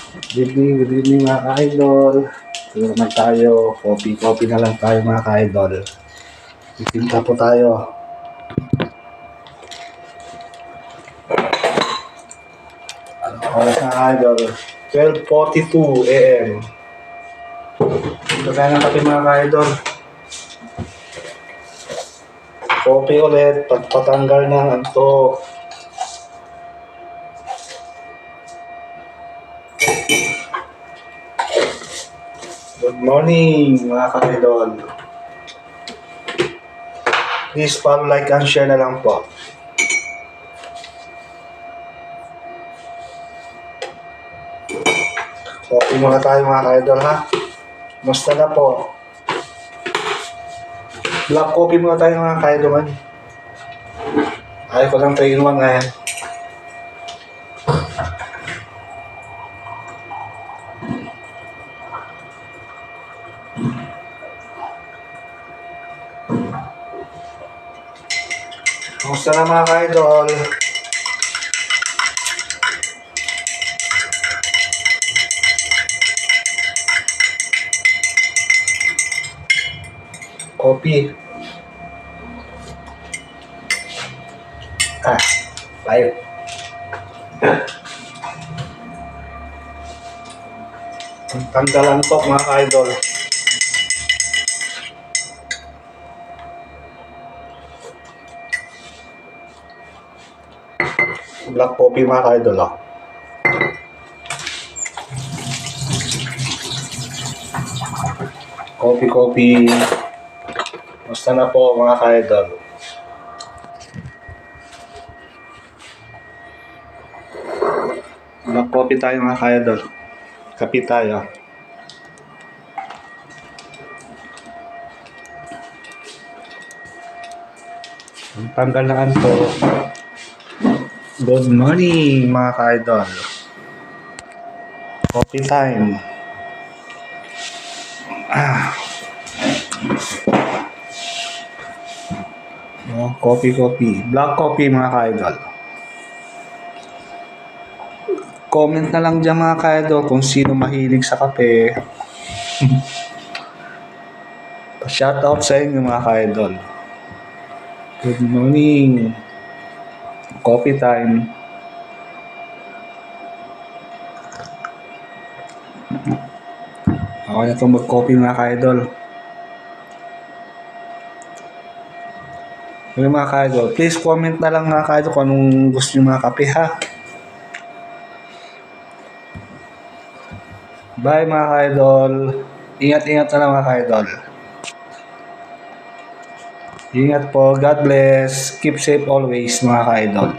Good evening mga ka-idol. Ito naman tayo, coffee na lang tayo mga ka-idol. Titinta po tayo. Oras na ka-idol, 12:42 AM. Ito tayo ng kape mga ka-idol. Coffee ulit, patanggal ng antok. Good morning mga ka-idol. Please follow, like, and share na lang po. Coffee muna tayo mga ka-idol ha. Musta na po? Black coffee muna tayo mga ka-idol. Ayaw ko lang 3-in-1 ngayon. Musta na mga ka-idol? Coffee. Tayo. Tanggalan to mga ka-idol. Black coffee mga ka-idol oh. Coffee. Basta na po mga ka-idol. Black coffee tayo mga ka-idol. Kape tayo. Tanggal na anto. Good morning mga ka-idol. Coffee time. Coffee. Black coffee mga ka-idol. Comment na lang dyan mga ka-idol kung sino mahilig sa kape. Pa-shoutout sa inyo mga ka-idol. Good morning. Coffee time. Ako na itong mag-coffee mga ka-idol. Mga ka-idol, please comment na lang mga ka-idol kung anong gusto nyo mga kape ha. Bye mga ka-idol. Ingat na lang mga ka-idol. Ingat po. God bless. Keep safe always mga ka-idol.